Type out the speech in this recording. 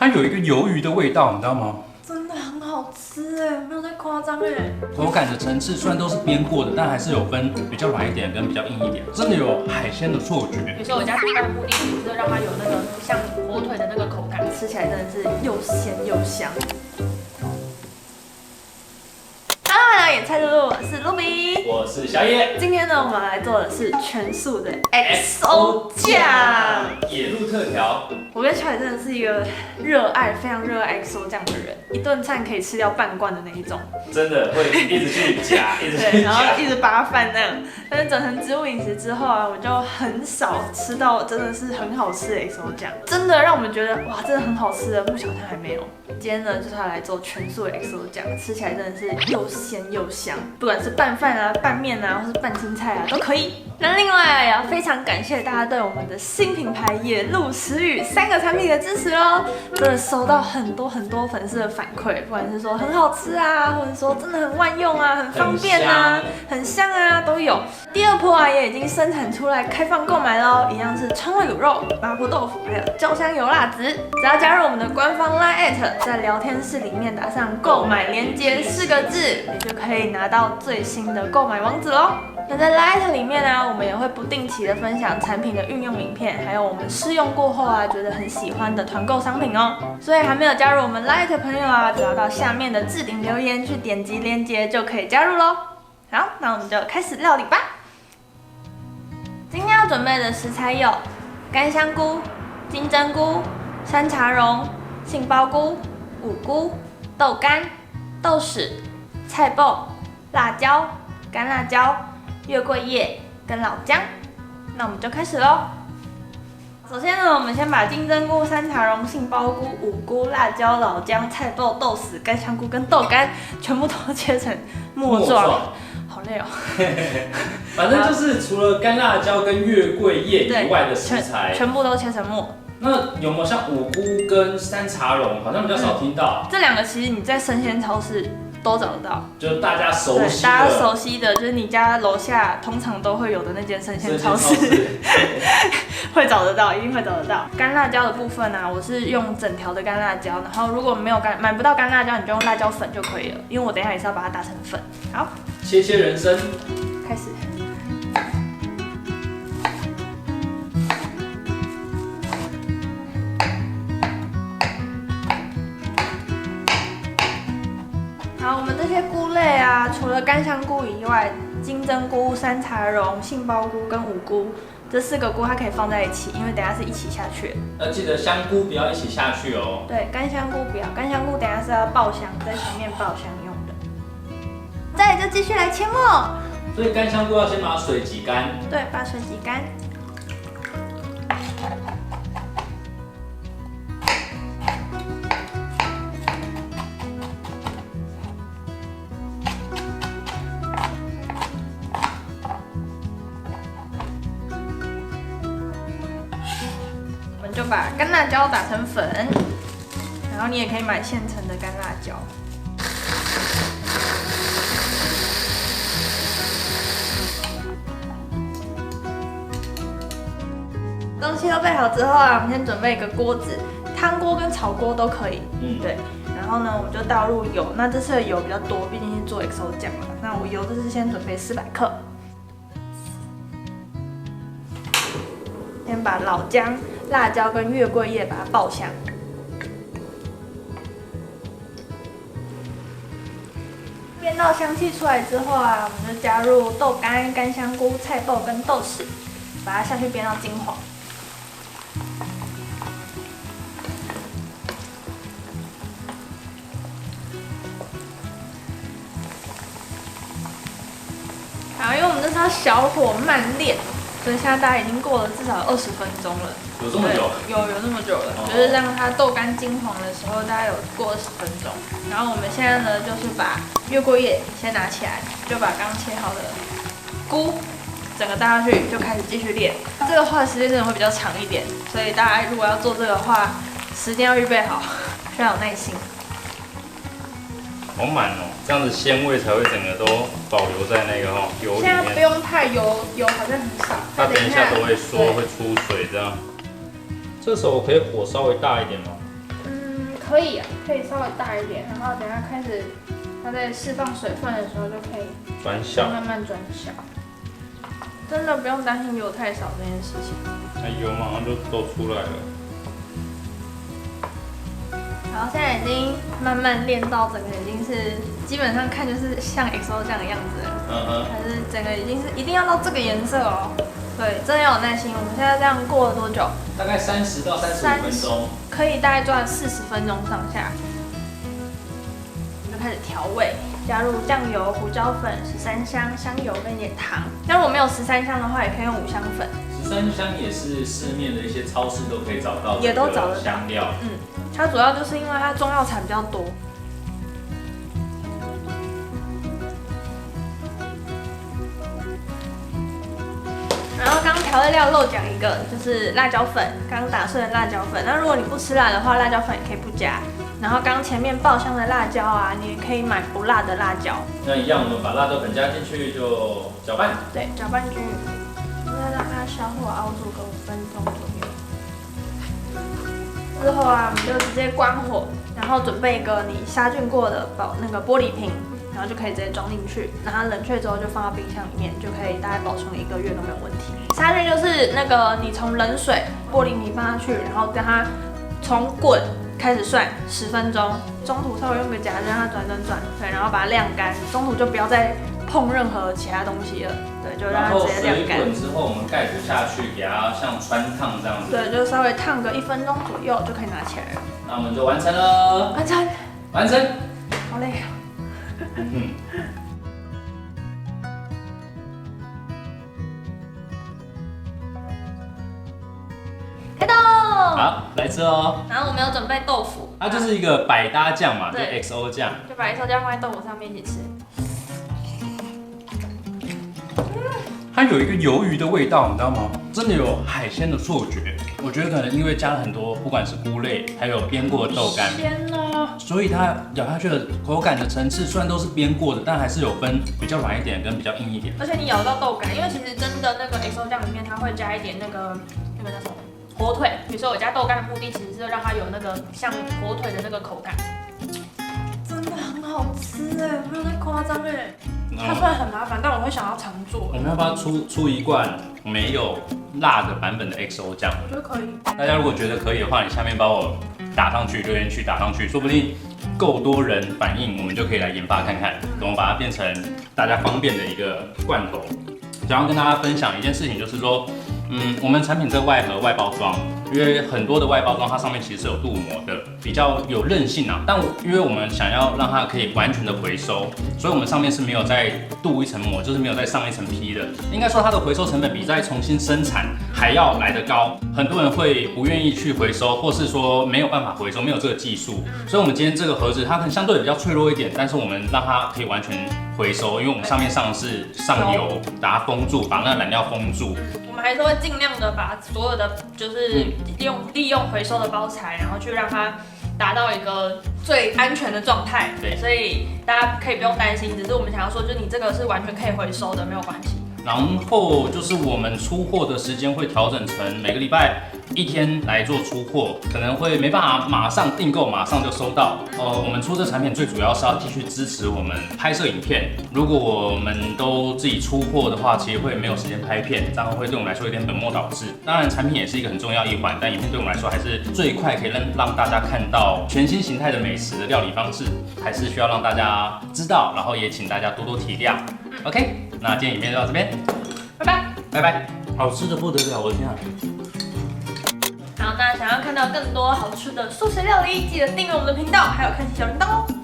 有一个鱿鱼的味道，你知道吗？真的很好吃哎，没有在夸张哎。口感的层次虽然都是煸过的，但还是有分比较软一点跟比较硬一点，真的有海鲜的错觉。比如说我家煮饭的目的就是让它有那个像火腿的那个口感，吃起来真的是又鲜又香。Hello， 野菜露露，我是露比，我是小野。今天呢，我们来做的是全素的 XO 酱。野鹿特调。我跟小野真的是一个非常热爱 XO 酱的人，一顿饭可以吃掉半罐的那一种。真的会一直去夹，一直去对，然后夹。一直扒饭那样。但是转成植物饮食之后啊，我就很少吃到真的是很好吃的 XO 酱，真的让我们觉得哇，真的很好吃的，目前好像还没有。今天呢，就是要来做全素的 XO 酱，吃起来真的是又鲜又香，不管是拌饭啊、拌面啊，或是拌青菜啊，都可以。那另外也要非常感谢大家对我们的新品牌野鹿食语3个产品的支持哦，真的收到很多粉丝的反馈，不管是说很好吃啊，或者说真的很万用啊、很方便啊、很香啊，都有。第二波啊也已经生产出来开放购买喽，一样是川味卤肉、麻婆豆腐，还有焦香油辣子。只要加入我们的官方 LINE@，在聊天室里面打上购买链接4个字，你就可以拿到最新的购买网址喽。那在 LINE 里面呢，我们也会不定期的分享产品的运用影片，还有我们试用过后啊觉得很喜欢的团购商品哦。所以还没有加入我们 LINE 的朋友啊，只要到下面的置顶留言去点击链接就可以加入喽。好，那我们就开始料理吧。今天要准备的食材有干香菇、金针菇、山茶蓉、杏鲍菇、五菇、豆干、豆豉、菜脯、辣椒、干辣椒、月桂叶跟老姜。那我们就开始喽。首先呢，我们先把金针菇、山茶蓉、杏鲍菇、五菇、辣椒、老姜、菜脯、豆豉、干香菇跟豆干全部都切成末状。好累哦。反正就是除了干辣椒跟月桂叶以外的食材，全部都切成末。那有没有像五菇跟山茶蓉，好像比较少听到？这两个其实你在生鲜超市都找得到，就是大家熟悉的，大家熟悉的，就是你家楼下通常都会有的那间生鲜超市，会找得到，一定会找得到。干辣椒的部分呢，我是用整条的干辣椒，然后如果没有买不到干辣椒，你就用辣椒粉就可以了，因为我等一下也是要把它打成粉。好，切人参，开始。好，我们这些菇类啊，除了干香菇以外，金针菇、山茶蓉、杏鲍菇跟五菇这4个菇它可以放在一起，因为等一下是一起下去的。要记得香菇不要一起下去哦。对，干香菇不要，干香菇等一下是要爆香，在前面爆香用的。再来就继续来切末。所以干香菇要先把水挤干。对，把水挤干。就把干辣椒打成粉，然后你也可以买现成的干辣椒。东西都备好之后啊，我们先准备一个锅子，汤锅跟炒锅都可以。对。然后呢，我们就倒入油，那这次的油比较多，毕竟是做 XO 酱嘛。那我油这次先准备400克。先把老姜、辣椒跟月桂叶把它爆香，煸到香气出来之后啊，我们就加入豆干、干香菇、菜脯跟豆豉，把它下去煸到金黄。好，因为我们这是要小火慢煸。所以现在大概已经过了至少20分钟了，有这么久？有那么久了，就是让它豆干金黄的时候，大概有过20分钟。然后我们现在呢，就是把月桂叶先拿起来，就把刚切好的菇整个倒下去，就开始继续煸。这个花的时间真的会比较长一点，所以大家如果要做这个的话，时间要预备好，需要有耐心。好满哦，这样子鲜味才会整个都保留在那个油里面。现在不用太油好像很少。它等一下都会缩，会出水这样。这时候我可以火稍微大一点吗？可以啊，可以稍微大一点，然后等下开始它在释放水分的时候就可以转小，慢慢转小。真的不用担心油太少这件事情。那油马上就都出来了。然后现在已经慢慢练到整个已经是基本上看就是像 XO 酱的样子了。还是整个已经是一定要到这个颜色哦。对，真的要有耐心。我们现在这样过了多久？大概30到35分钟，可以大概转40分钟上下。就开始调味，加入酱油、胡椒粉、13香、香油跟一点糖。那如果没有13香的话，也可以用5香粉。13香也是市面的一些超市都可以找到，也都找得到香料。它主要就是因为它中药材比较多。然后刚刚调味料漏讲一个，就是辣椒粉，刚打碎的辣椒粉。那如果你不吃辣的话，辣椒粉也可以不加。然后刚前面爆香的辣椒啊，你也可以买不辣的辣椒。那一样，我们把辣椒粉加进去就搅拌。对，搅拌均匀，再让它小火熬煮个5分钟左右。之后啊，我们就直接关火，然后准备一个你杀菌过的玻璃瓶。然后就可以直接装进去，然后冷却之后就放到冰箱里面，就可以大概保存1个月都没有问题。杀菌就是那个你从冷水玻璃瓶放下去，然后让它从滚开始算10分钟，中途稍微用个夹子让它转，对，然后把它晾干，中途就不要再碰任何其他东西了，对，就让它直接晾干。然后水滚之后，我们盖子下去，给它像穿烫这样子。对，就稍微烫个1分钟左右就可以拿起来了。那我们就完成了。完成。好累。开动！好，来吃哦。然后我们有准备豆腐，它就是一个百搭酱嘛，就对 XO 酱，就把XO酱放在豆腐上面一起吃。它有一个鱿鱼的味道，你知道吗？真的有海鲜的错觉。我觉得可能因为加了很多，不管是菇类，还有煸过的豆干，鲜哦，所以它咬下去的口感的层次虽然都是煸过的，但还是有分比较软一点跟比较硬一点。而且你咬到豆干，因为其实真的那个 XO 酱里面它会加一点那个叫什么火腿，比如说我加豆干的目的其实是让它有那个像火腿的那个口感，真的很好吃哎，没有在夸张哎。它虽然很麻烦，但我会想要常做。我们要不要出一罐没有辣的版本的 XO 酱？我觉得可以。大家如果觉得可以的话，你下面帮我打上去，留言区打上去，说不定够多人反应，我们就可以来研发看看，怎么把它变成大家方便的一个罐头。想要跟大家分享一件事情，就是说，我们产品这外盒外包装，因为很多的外包装它上面其实是有镀膜的，比较有韧性啊。但因为我们想要让它可以完全的回收，所以我们上面是没有再镀一层膜，就是没有再上一层皮的。应该说它的回收成本比再重新生产还要来得高，很多人会不愿意去回收，或是说没有办法回收，没有这个技术。所以我们今天这个盒子它可能相对比较脆弱一点，但是我们让它可以完全回收，因为我们上面上的是上油，把它封住，把那个染料封住。我们还是会尽量的把所有的就是利用回收的包材，然后去让它达到一个最安全的状态。对，所以大家可以不用担心，只是我们想要说，就是你这个是完全可以回收的，没有关系。然后就是我们出货的时间会调整成每个礼拜1天来做出货，可能会没办法马上订购，马上就收到。我们出这产品最主要是要继续支持我们拍摄影片。如果我们都自己出货的话，其实会没有时间拍片，这样会对我们来说有点本末倒置。当然，产品也是一个很重要一环，但影片对我们来说还是最快可以让大家看到全新形态的美食的料理方式，还是需要让大家知道，然后也请大家多多体谅。OK， 那今天影片就到这边，拜拜，拜拜，好吃的不得了，我的天啊！好，那想要看到更多好吃的素食料理，记得订阅我们的频道，还有开启小铃铛哦。